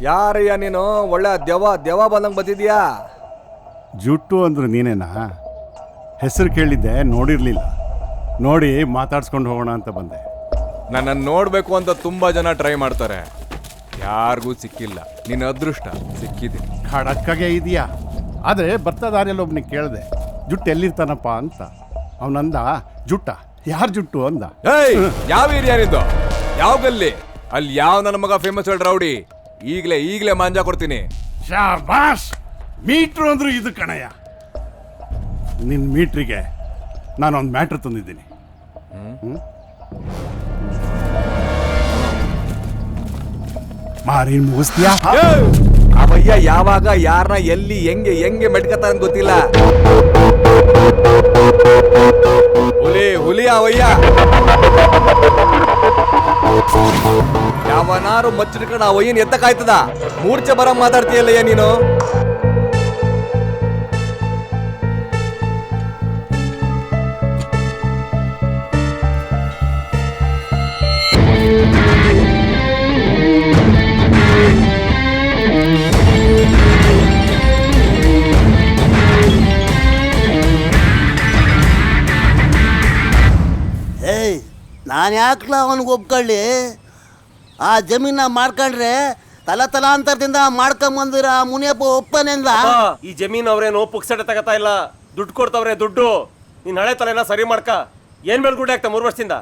ಯಾರಯ್ಯ ನೀನು? ಒಳ್ಳೆ ದೆವ್ವ ಬಂದಂಗೆ ಬಂದಿದ್ಯಾ. ಜುಟ್ಟು ಅಂದ್ರು ನೀನೇನಾ? ಹೆಸರು ಕೇಳಿದ್ದೆ, ನೋಡಿರ್ಲಿಲ್ಲ. ನೋಡಿ ಮಾತಾಡ್ಸ್ಕೊಂಡು ಹೋಗೋಣ ಅಂತ ಬಂದೆ. ನನ್ನನ್ನು ನೋಡಬೇಕು ಅಂತ ತುಂಬ ಜನ ಟ್ರೈ ಮಾಡ್ತಾರೆ, ಯಾರಿಗೂ ಸಿಕ್ಕಿಲ್ಲ. ನಿನ್ನ ಅದೃಷ್ಟ ಸಿಕ್ಕಿದ್ದೀನಿ. ಖಡಕ್ಕಾಗೆ ಇದೆಯಾ? ಆದರೆ ಬರ್ತಾ ದಾರಿಯಲ್ಲಿ ಒಬ್ಬನಿಗೆ ಕೇಳಿದೆ, ಜುಟ್ಟು ಎಲ್ಲಿರ್ತಾನಪ್ಪ ಅಂತ. ಅವನಂದ, ಜುಟ್ಟ ಯಾರು ಜುಟ್ಟು ಅಂದ. ಏಯ್, ಯಾವ ಏರಿಯಾ ನಿಂದು? ಯಾವ ಗಲ್ಲಿ? ಅಲ್ಲಿ ಯಾವ ನನ್ನ ಮಗ ಫೇಮಸ್ ರೌಡಿ? ಈಗಲೇ ಮಾಂಜಾ ಕೊಡ್ತೀನಿ. ಶಾಬಾಷ್! ಮೀಟ್ರು ಅಂದ್ರು ಇದು ಕಣಯ್ಯ. ನಿನ್ನ ಮೀಟ್ರಿಗೆ ನಾನೊಂದು ಮ್ಯಾಟ್ರ್ ತಂದಿದ್ದೀನಿ. ಮಾರಿ ಮುಗಿಸ್ತೀಯಾ? ಅವಯ್ಯ ಯಾವಾಗ ಯಾರನ್ನ ಎಲ್ಲಿ ಹೆಂಗೆ ಮೆಟ್ಕತ್ತ ಅಂತ ಗೊತ್ತಿಲ್ಲ. ಹುಲಿ ಅವಯ್ಯ. ಯಾವನಾರು ಮಚ್ಚಿಡ್ಕೊಂಡು ಅವಯ್ಯನ್ ಎತ್ತಕ್ಕಾಯ್ತದ? ಮೂರ್ಛೆ ಬರ ಮಾತಾಡ್ತೀಯಲ್ಲಯ್ಯ ನೀನು. ಏಯ್, ನಾನು ಯಾಕಲ ಅವನಿಗೆ ಒಪ್ಕೊಳ್ಳಿ? ಆ ಜಮೀನ ಮಾಡ್ಕೊಂಡ್ರೆ ತಲಾಂತರದಿಂದ ಮಾಡ್ಕೊಂಬಂದಿರ ಮುನಿಯಪ್ಪ ಒಪ್ಪನೆಂದ. ಈ ಜಮೀನ್ ಅವ್ರೇನು ಪುಕ್ಸಟೆ ತಗತಾ ಇಲ್ಲ, ದುಡ್ಡು ಕೊಡ್ತಾವ್ರೆ. ದುಡ್ಡು ನೀನ್ ಹಳೆ ತಲೆನ ಸರಿ ಮಾಡ್ಕ. ಏನ್ ಮೇಲೆ ಗುಡ್ಡೆ ಆಗ್ತಾ 3 ವರ್ಷದಿಂದ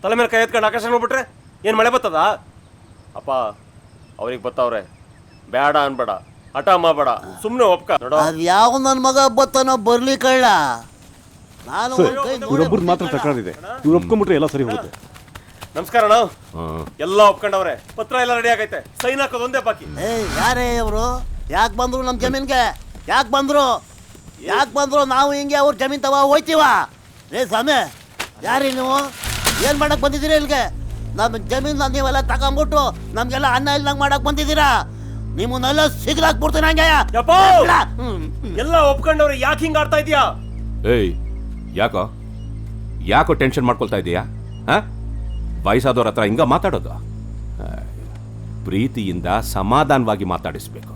ತಲೆ ಮೇಲೆ ಕೈ ಎತ್ಕೊಂಡು ಆಕಾಶ ನೋಡ್ಬಿಟ್ರೆ ಏನ್ ಮಳೆ ಬರ್ತದ? ಅಪ್ಪ ಅವ್ರಿಗೆ ಬತ್ತಾವ್ರೆ, ಬೇಡ ಅನ್ಬೇಡ, ಹಠ ಮಾಡಬೇಡ, ಸುಮ್ನೆ ಒಪ್ಕ. ನೋಡೋ, ಅದು ಯಾವ ನನ್ನ ಮಗ ಬತ್ತನೋ ಬರ್ಲಿ ಕಳ್ಳ. ನಾನು ಇವರೊಬ್ಬರು ಮಾತ್ರ ತಕರಾರಿದೆ, ಇವ್ರು ಒಪ್ಕೊಂಡ್ಬಿಟ್ರೆ ಎಲ್ಲ ಸರಿ ಹೋಗುತ್ತೆ. ನಮಸ್ಕಾರ. ನಾವು ಎಲ್ಲ ಒಪ್ಕೊಂಡವ್ರೆ, ಪತ್ರ ಎಲ್ಲ ರೆಡಿ ಆಗೈತೆ, ಸೈನ್ ಹಾಕೋದು ಒಂದೇ ಬಾಕಿ. ಯಾರೇ ಇವರು? ಯಾಕೆ ಬಂದ್ರು ನಮ್ಮ ಜಮೀನ್ಗೆ? ಯಾಕೆ ಬಂದ್ರು? ನಾವು ಹಿಂಗೆ ಅವ್ರ ಜಮೀನ್ ತವ ಹೋಯ್ತೀವ? ರೇ ಸ್ವಾಮಿ, ಯಾರೀ ನೀವು? ಏನು ಮಾಡಕ್ ಬಂದಿದ್ದೀರಾ ಇಲ್ಲಿಗೆ? ನಮ್ಮ ಜಮೀನ್ ನೀವೆಲ್ಲ ತಗೊಂಬಿಟ್ಟು ನಮ್ಗೆಲ್ಲ ಅನ್ನ ಇಲ್ದಂಗೆ ಮಾಡಕ್ ಬಂದಿದ್ದೀರಾ? ನಿಮ್ಮನ್ನೆಲ್ಲ ಸಿಗ್ಲಾಕ್ಬಿಡ್ತೀನಿ ಹಂಗೆ. ಎಲ್ಲ ಒಪ್ಕೊಂಡವ್ರೆ, ಯಾಕೆ ಹಿಂಗ ಆಡ್ತಾ ಇದೀಯಾ? ಏಯ್, ಯಾಕೋ ಟೆನ್ಷನ್ ಮಾಡ್ಕೊಳ್ತಾ ಇದೀಯಾ? ವಯಸ್ಸಾದವ್ರ ಹತ್ರ ಹಿಂಗ ಮಾತಾಡೋದು? ಪ್ರೀತಿಯಿಂದ ಸಮಾಧಾನವಾಗಿ ಮಾತಾಡಿಸ್ಬೇಕು.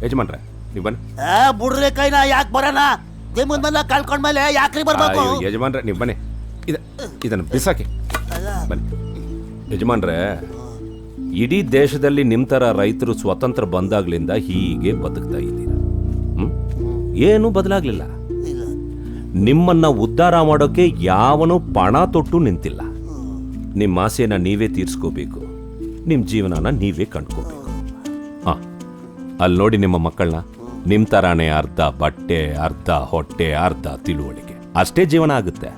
ಯಜಮಾನ್ರೆ, ನೀವು ಬನ್ನಿ. ಬುಡ್ರೆ ಕೈನ ಯಾಕೆ ಬರೋಣ? ಜಮೀನೆಲ್ಲ ಕಳ್ಕೊಂಡ್ಮೇಲೆ ಯಾಕ್ರಿ ಬರ್ಬೇಕು? ಯಜಮಾನ್ರೆ, ನೀವು ಬನ್ನಿ. ಇದನ್ನು ಬಿಸಾಕಿ ಬನ್ನಿ. ಯಜಮಾನ್ರೆ, ಇಡೀ ದೇಶದಲ್ಲಿ ನಿಮ್ಮ ಥರ ರೈತರು ಸ್ವತಂತ್ರ ಬಂದಾಗ್ಲಿಂದ ಹೀಗೆ ಬದುಕ್ತಾ ಇದ್ದೀರ. ಏನೂ ಬದಲಾಗ್ಲಿಲ್ಲ. ನಿಮ್ಮನ್ನ ಉದ್ಧಾರ ಮಾಡೋಕೆ ಯಾವನೂ ಪಣ ತೊಟ್ಟು ನಿಂತಿಲ್ಲ. ನಿಮ್ಮ ಆಸೆನ ನೀವೇ ತೀರ್ಸ್ಕೋಬೇಕು, ನಿಮ್ಮ ಜೀವನನ ನೀವೇ ಕಂಡ್ಕೋಬೇಕು. ಅಲ್ಲಿ ನೋಡಿ ನಿಮ್ಮ ಮಕ್ಕಳನ್ನ. ನಿಮ್ಮ ಥರಾನೇ ಅರ್ಧ ಬಟ್ಟೆ, ಅರ್ಧ ಹೊಟ್ಟೆ, ಅರ್ಧ ತಿಳುವಳಿಕೆ, ಅಷ್ಟೇ ಜೀವನ ಆಗುತ್ತೆ.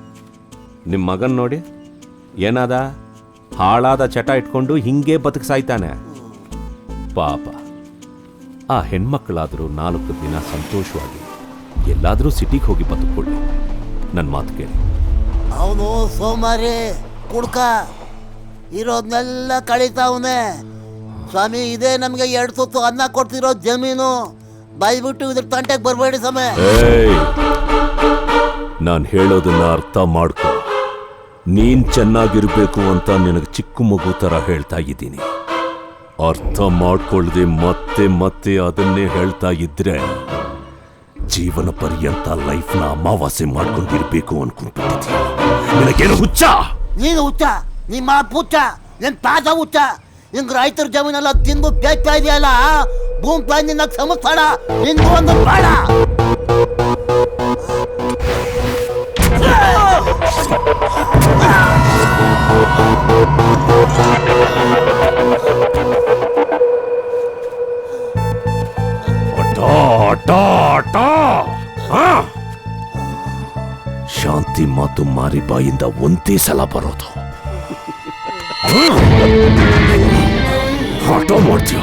ನಿಮ್ಮ ಮಗನ್ ನೋಡಿ, ಏನಾದ ಹಾಳಾದ ಚಟ ಇಟ್ಕೊಂಡು ಹಿಂಗೆ ಬದುಕ್ಸಾಯ್ತಾನೆ. ಪಾಪ, ಆ ಹೆಣ್ಮಕ್ಳಾದರೂ 4 ದಿನ ಸಂತೋಷವಾಗಿ ಎಲ್ಲಾದರೂ ಸಿಟಿಗೆ ಹೋಗಿ ಬದುಕೊಳ್ಳಿ. ನನ್ನ ಮಾತು ಕೇಳಿ. ಅವನು ಸೋಮಾರಿ ಕುಡ್ಕ ಇರೋದ್ನೆಲ್ಲ ಕಳೀತಾವನೆ. ಸ್ವಾಮಿ, ಇದೇ ನಮಗೆ 2 ತುತ್ತು ಅನ್ನ ಕೊಡ್ತಿರೋ ಜಮೀನು. ಬಾಯ್ಬಿಟ್ಟು ಇದ್ರ ತಂಟೆಗೆ ಬರಬೇಡಿ ಸಮಯ. ನಾನು ಹೇಳೋದನ್ನ ಅರ್ಥ ಮಾಡ್ಕೊ. ನೀನ್ ಚೆನ್ನಾಗಿರ್ಬೇಕು ಅಂತ ನಿನಗೆ ಚಿಕ್ಕ ಮಗು ಥರ ಹೇಳ್ತಾ ಇದ್ದೀನಿ. ಅರ್ಥ ಮಾಡ್ಕೊಳ್ದೆ ಮತ್ತೆ ಮತ್ತೆ ಅದನ್ನೇ ಹೇಳ್ತಾ ಇದ್ರೆ ಜೀವನ ಪರ್ಯಂತ ಲೈಫ್ನ ಅಮಾವಾಸ್ಯೆ ಮಾಡ್ಕೊಂಡಿರ್ಬೇಕು ಅನ್ಕೊಂಡ್ಬಿಟ್ಟಿದ್ದೀಯ. ನಿನಗೇನು ಹುಚ್ಚ? ನೀನು ಹುಚ್ಚ, ನಿಮ್ಮ ಹುಚ್ಚ, ನಿನ್ ತಾತ ಹುಚ್ಚ. ಹಿಂಗ್ ರೈತರ ಜಮೀನೆಲ್ಲ ತಿಂದು ಬೇಯ್ತಾ ಇದೆಯಲ್ಲ, ಭೂಮಿ ತಾಯಿ ನಿನ್ನ ಸಮಸ್ತಾಳ. ನಿಂದು ಒಂದು ಬೇಡ. ಶಾಂತಿ ಮಾತು ಮಾರಿ ಬಾಯಿಂದ ಒಂದೇ ಸಲ ಬರೋದು. ಆಟ ಮಾಡ್ತೀಯ?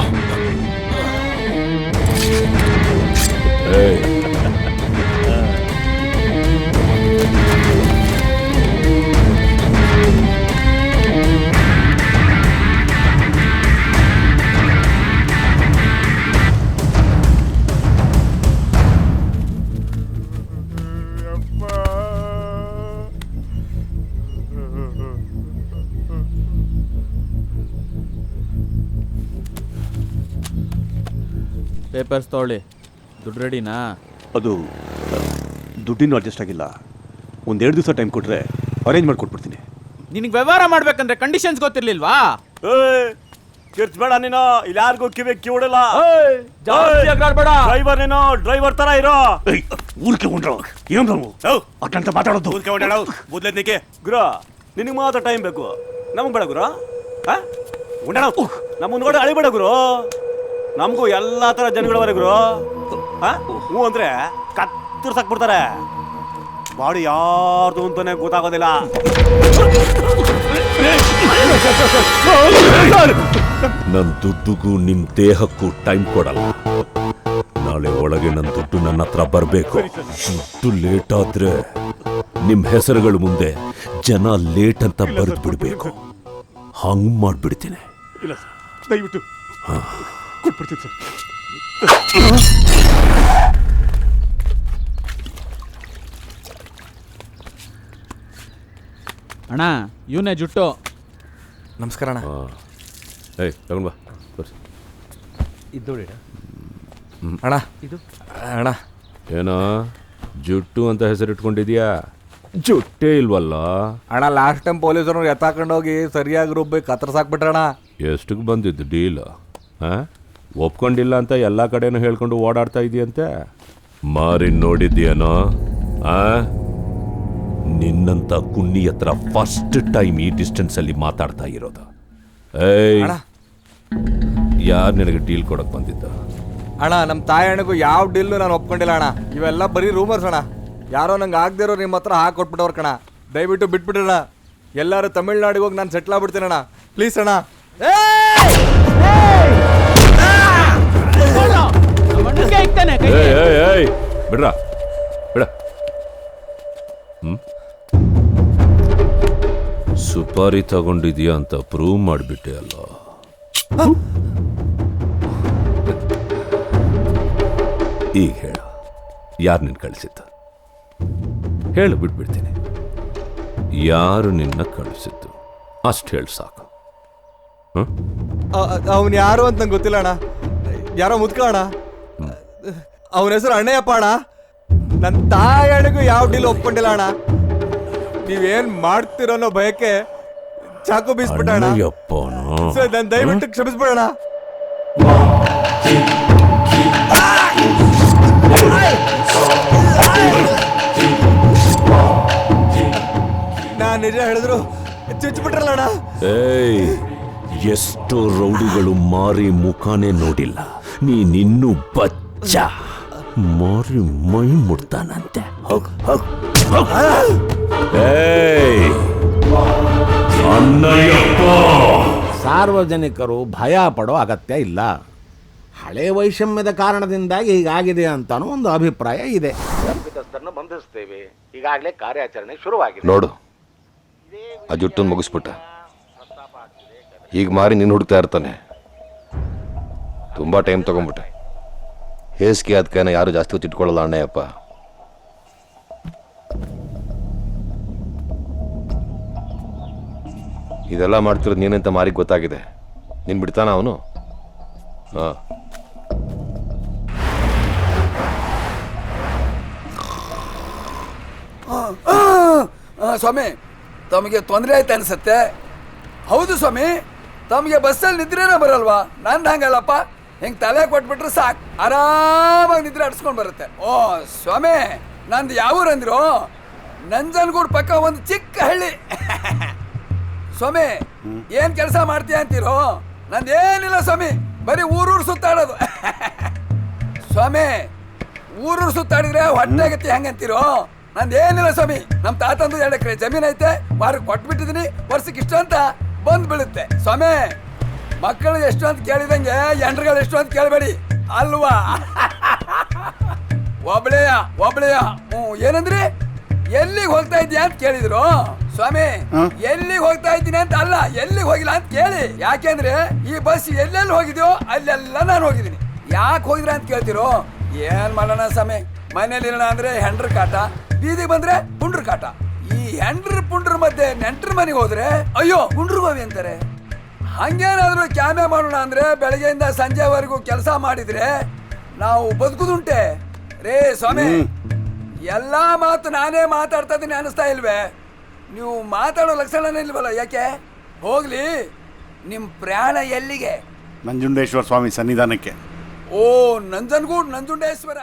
ಪೇಪರ್ಸ್ ತೊಗೊಳ್ಳಿ. ದುಡ್ಡು ರೆಡಿನಾ? ಅದು ದುಡ್ಡಿನೂ ಅಡ್ಜಸ್ಟ್ ಆಗಿಲ್ಲ. ಒಂದೆರಡು ದಿವಸ ಟೈಮ್ ಕೊಟ್ಟರೆ ಅರೇಂಜ್ ಮಾಡಿಕೊಟ್ಬಿಡ್ತೀನಿ. ನಿನಗೆ ವ್ಯವಹಾರ ಮಾಡ್ಬೇಕಂದ್ರೆ ಕಂಡೀಷನ್ಸ್ ಗೊತ್ತಿರ್ಲಿಲ್ವಾ? ಕಿರ್ಚ್ಬೇಡ ನೀನು, ಇಲ್ಲಿ ಯಾರಿಗೂ ಕಿವಿಡಲ್ಲ. ಬೇಡ. ಡ್ರೈವರ್ ನೀನು, ಡ್ರೈವರ್ ತರ ಇರೋ. ಊರ್ಕೆ ಉಂಡ್ರು ಏನ್ ಅಟ್ಟಂತ ಮಾತಾಡೋದು. ಊರ್ಕೆ ಉಂಡಾಡ ಬುದ್ಲೆದ್ನಿಕೆ ಗುರು, ನಿನಗೆ ಮಾತ್ರ ಟೈಮ್ ಬೇಕು, ನಮಗೆ ಬೇಡ ಗುರು. ಉಂಡಾಡ ನಮ್ಮನ್ನ ನೋಡಿ ಅಳಿಬೇಡ ಗುರು. ನಮಗೂ ಎಲ್ಲಾ ತರ ಜನಗಳವರೆ ಗುರು. ಹ್ಞೂ ಅಂದ್ರೆ ಕತ್ತರ್ಸಾಕ್ಬಿಡ್ತಾರೆ. ಬಾಡಿ ಯಾರ್ದು ಅಂತಾನೆ ಗೊತ್ತಾಗೋದಿಲ್ಲ. ನನ್ನ ದುಡ್ಡುಗೂ ನಿಮ್ ದೇಹಕ್ಕೂ ಟೈಮ್ ಕೊಡಲ್ಲ. ನಾಳೆ ಒಳಗೆ ನನ್ನ ದುಡ್ಡು ನನ್ನ ಹತ್ರ ಬರಬೇಕು. ದುಡ್ಡು ಲೇಟ್ ಆದ್ರೆ ನಿಮ್ ಹೆಸರುಗಳ ಮುಂದೆ ಜನ ಲೇಟ್ ಅಂತ ಬರೆದು ಬಿಡ್ಬೇಕು. ಹಂಗ್ ಮಾಡ್ಬಿಡ್ತೀನಿ. ಇಲ್ಲ ಸರ್, ದಯವಿಟ್ಟು ಕೊಟ್ಬಿಡ್ತೀನಿ ಸರ್. ಅಣ್ಣ ಇವನೇ ಜುಟ್ಟು. ನಮಸ್ಕಾರ ಅಣ್ಣ. ಏಯ್ ತಗೊಂಡ್ ಬಾ. ಅಣ್ಣ ಇದು ಅಣ್ಣ. ಏನೋ ಜುಟ್ಟು ಅಂತ ಹೆಸರಿಟ್ಕೊಂಡಿದ್ಯಾ? ಜುಟ್ಟೇ ಇಲ್ವಲ್ಲ ಅಣ್ಣ. ಲಾಸ್ಟ್ ಟೈಮ್ ಪೊಲೀಸರು ಎತ್ತಾಕೊಂಡೋಗಿ ಸರಿಯಾಗಿ ರುಬ್ಬಿ ಕತ್ತರ್ಸಾಕ್ಬಿಟ್ರಣ. ಎಷ್ಟಕ್ಕೆ ಬಂದಿದ್ದು ಡೀಲ್? ಒಪ್ಕೊಂಡಿಲ್ಲ ಅಂತ ಎಲ್ಲ ಕಡೆನೂ ಹೇಳ್ಕೊಂಡು ಓಡಾಡ್ತಾ ಇದೆಯಂತೆ. ಮಾರಿ ನೋಡಿದ್ಯೇನೋ? ನಿನ್ನಂತ ಕುನ್ನಿ ಹತ್ರ ಫಸ್ಟ್ ಟೈಮ್ ಈ ಡಿಸ್ಟೆನ್ಸ್ ಅಲ್ಲಿ ಮಾತಾಡ್ತಾ ಇರೋದು. ಏಯ್, ಯಾರು ನಿನಗೆ ಡೀಲ್ ಕೊಡಕ್ ಬಂದಿದ್ದ? ಅಣ್ಣ ನಮ್ಮ ತಾಯಿ ಅಣ್ಣಗೂ ಯಾವ ಡೀಲ್ನು ನಾನು ಒಪ್ಕೊಂಡಿಲ್ಲ ಅಣ್ಣ. ಇವೆಲ್ಲ ಬರೀ ರೂಮರ್ಸ್ ಅಣ್ಣ. ಯಾರೋ ನಂಗೆ ಆಗದಿರೋ ನಿಮ್ಮ ಹತ್ರ ಹಾಕೊಟ್ಬಿಟ್ಟವ್ರ ಕಣ. ದಯವಿಟ್ಟು ಬಿಟ್ಬಿಡ್ರಣ. ಎಲ್ಲರೂ ತಮಿಳ್ನಾಡಿಗೆ ಹೋಗಿ ನಾನು ಸೆಟ್ಲ್ ಆಗ್ಬಿಡ್ತೀನಿ ಅಣ್ಣ. ಪ್ಲೀಸ್ ಅಣ್ಣ. ಬಿಡ್ರ ಬಿಡ. ಸುಪಾರಿ ತಗೊಂಡಿದ್ಯಾ ಅಂತ ಪ್ರೂವ್ ಮಾಡಿಬಿಟ್ಟೆ ಅಲ್ಲ. ಈಗ ಹೇಳು, ಯಾರು ನಿನ್ನ ಕಳಿಸಿದ್ದ? ಹೇಳು, ಬಿಟ್ಬಿಡ್ತೀನಿ. ಯಾರು ನಿನ್ನ ಕಳಿಸಿದ್ದು ಅಷ್ಟು ಹೇಳು ಸಾಕು. ಅವನು ಯಾರು ಅಂತ ನಂಗೆ ಗೊತ್ತಿಲ್ಲ ಅಣ್ಣ. ಯಾರೋ ಮುದ್ಕ ಅಣ್ಣ. ಅವನ ಹೆಸರು ಅಣ್ಣಯ್ಯಪ್ಪ ಅಣ್ಣ. ನನ್ನ ತಾಯಿ ಅಣ್ಣಗೂ ಯಾವ ಡೀಲ್ ಒಪ್ಕೊಂಡಿಲ್ಲ ಅಣ್ಣ. ನೀವೇನ್ ಮಾಡ್ತಿರೋ ಅನ್ನೋ ಭಯಕ್ಕೆ ಚಾಕು ಬೀಸ್ಬಿಟ್ಟ ಅಣ್ಣ. ಸರ್ ನಾನು ದಯವಿಟ್ಟು ಕ್ಷಮಿಸ್ಬಿಡೋಣ. ನಾನ್ ನಿಜ ಹೇಳಿದ್ರು ಚುಚ್ಚಿಬಿಟ್ರಲ್ಲ ಅಣ್ಣ. ಏಯ್, ಎಷ್ಟೋ ರೌಡಿಗಳು ಮಾರಿ ಮುಖಾನೇ ನೋಡಿಲ್ಲ. ನೀನಿನ್ನೂ ಬಚ್ಚ. ಮಾರಿ ಮೈ ಮುಡ್ತಾನಂತೆ. ಏಯ್ ಅಣ್ಣಯ್ಯಪ್ಪ, ಸಾರ್ವಜನಿಕರು ಭಯ ಪಡೋ ಅಗತ್ಯ ಇಲ್ಲ. ಹಳೆ ವೈಷಮ್ಯದ ಕಾರಣದಿಂದಾಗಿ ಹೀಗಾಗಿದೆ ಅಂತಾನೂ ಒಂದು ಅಭಿಪ್ರಾಯ ಇದೆ. ತಪ್ಪಿತಸ್ಥರನ್ನು ಬಂಧಿಸ್ತೇವೆ. ಈಗಾಗಲೇ ಕಾರ್ಯಾಚರಣೆ ಶುರುವಾಗಿದೆ. ನೋಡು, ಆ ಜುಟ್ಟನ್ನು ಮುಗಿಸ್ಬಿಟ್ಟ. ಈಗ ಮಾರಿ ನೀನು ಹುಡುಕ್ತಾ ಇರ್ತಾನೆ. ತುಂಬ ಟೈಮ್ ತಗೊಂಡ್ಬಿಟ್ಟೆ. ಹೇಸಿಗೆ ಅದಕ್ಕೆ ಯಾರು ಜಾಸ್ತಿ ಹೊತ್ತು ಇಟ್ಕೊಳ್ಳಲ್ಲ ಅಣ್ಣಯ್ಯಪ್ಪ. ಇದೆಲ್ಲ ಮಾಡ್ತಿರೋದು ನೀನಂತ ಮಾರಿಗೆ ಗೊತ್ತಾಗಿದೆ. ನೀನು ಬಿಡ್ತಾನ ಅವನು? ಹಾಂ, ಸ್ವಾಮಿ, ತಮಗೆ ತೊಂದರೆ ಆಯ್ತು ಅನ್ಸತ್ತೆ. ಹೌದು ಸ್ವಾಮಿ, ತಮಗೆ ಬಸ್ಸಲ್ಲಿ ನಿದ್ರೇನ ಬರಲ್ವಾ? ನಂದು ಹಂಗಲ್ಲಪ್ಪ. ಹಿಂಗೆ ತಲೆ ಕೊಟ್ಬಿಟ್ರೆ ಸಾಕು, ಆರಾಮಾಗಿ ನಿದ್ರೆ ಅಡ್ಸ್ಕೊಂಡು ಬರುತ್ತೆ. ಓ ಸ್ವಾಮಿ, ನಂದು ಯಾವೂರು ಅಂದಿರೋ? ನಂಜನಗೂಡು ಪಕ್ಕ ಒಂದು ಚಿಕ್ಕ ಹಳ್ಳಿ. ಸ್ವಾಮಿ, ಏನ್ ಕೆಲಸ ಮಾಡ್ತೀಯ ಅಂತೀರೋ? ನಂದೇನಿಲ್ಲ ಸ್ವಾಮಿ, ಬರೀ ಊರೂರು ಸುತ್ತಾಡೋದು. ಸ್ವಾಮಿ, ಊರೂರು ಸುತ್ತಾಡಿದ್ರೆ ಹೊಟ್ಟೆಗತ್ತಿ ಹೆಂಗಂತೀರೋ? ನಂದೇನಿಲ್ಲ ಸ್ವಾಮಿ. ನಮ್ಮ ತಾತಂದು 2 ಎಕರೆ ಜಮೀನ್ ಐತೆ, ಮಾರಕ್ಕೆ ಕೊಟ್ಬಿಟ್ಟಿದೀನಿ. ವರ್ಷಕ್ಕೆ ಇಷ್ಟು ಅಂತ ಬಂದ್ ಬೀಳುತ್ತೆ. ಸ್ವಾಮಿ, ಮಕ್ಕಳು ಎಷ್ಟು ಅಂತ ಕೇಳಿದಂಗೆ ಎಂಡ್ರುಗಳು ಎಷ್ಟು ಅಂತ ಕೇಳಬೇಡಿ ಅಲ್ವಾ? ಒಬ್ಳೆಯ ಏನಂದ್ರಿ? ಎಲ್ಲಿಗೆ ಹೋಗ್ತಾ ಇದ್ದೀಯ ಅಂತ ಕೇಳಿದ್ರು. ಸ್ವಾಮಿ, ಎಲ್ಲಿಗೆ ಹೋಗ್ತಾ ಇದ್ದೀನಿ ಅಂತ ಅಲ್ಲ, ಎಲ್ಲಿಗೆ ಹೋಗಿಲ್ಲ ಅಂತ ಕೇಳಿ. ಯಾಕೆಂದ್ರೆ ಈ ಬಸ್ ಎಲ್ಲೆಲ್ಲಿ ಹೋಗಿದ್ಯೋ ಅಲ್ಲೆಲ್ಲ ನಾನು ಹೋಗಿದ್ದೀನಿ. ಯಾಕೆ ಹೋಗಿದ್ರ ಅಂತ ಕೇಳ್ತಿರೋ? ಏನ್ ಮಾಡೋಣ ಸ್ವಾಮಿ, ಮನೇಲಿ ಇರೋಣ ಅಂದ್ರೆ ಹೆಂಡ್ರ ಕಾಟ, ಬೀದಿಗೆ ಬಂದ್ರೆ ಪುಂಡ್ರ ಕಾಟ. ಈ ಹೆಂಡ್ರ ಪುಂಡ್ರ ಮಧ್ಯೆ ನೆಂಟ್ರ ಮನೆಗೆ ಹೋದ್ರೆ ಅಯ್ಯೋ ಪುಂಡ್ರ ಗೋವಿ ಅಂತಾರೆ. ಹಂಗೇನಾದ್ರು ಕ್ಯಾಮೆ ಮಾಡೋಣ ಅಂದ್ರೆ ಬೆಳಗ್ಗೆಯಿಂದ ಸಂಜೆವರೆಗೂ ಕೆಲಸ ಮಾಡಿದ್ರೆ ನಾವು ಬದುಕುದುಂಟೆ ರೇ ಸ್ವಾಮಿ. ಎಲ್ಲಾ ಮಾತು ನಾನೇ ಮಾತಾಡ್ತಾ ಇದ್ದೀನಿ ಅನಿಸ್ತಾ ಇಲ್ವೇ? ನೀವು ಮಾತಾಡೋ ಲಕ್ಷಣನೇ ಇಲ್ವಲ್ಲ, ಯಾಕೆ? ಹೋಗ್ಲಿ, ನಿಮ್ ಪ್ರಯಾಣ ಎಲ್ಲಿಗೆ? ನಂಜುಂಡೇಶ್ವರ ಸ್ವಾಮಿ ಸನ್ನಿಧಾನಕ್ಕೆ. ಓ, ನಂಜನಗೂಡು ನಂಜುಂಡೇಶ್ವರ.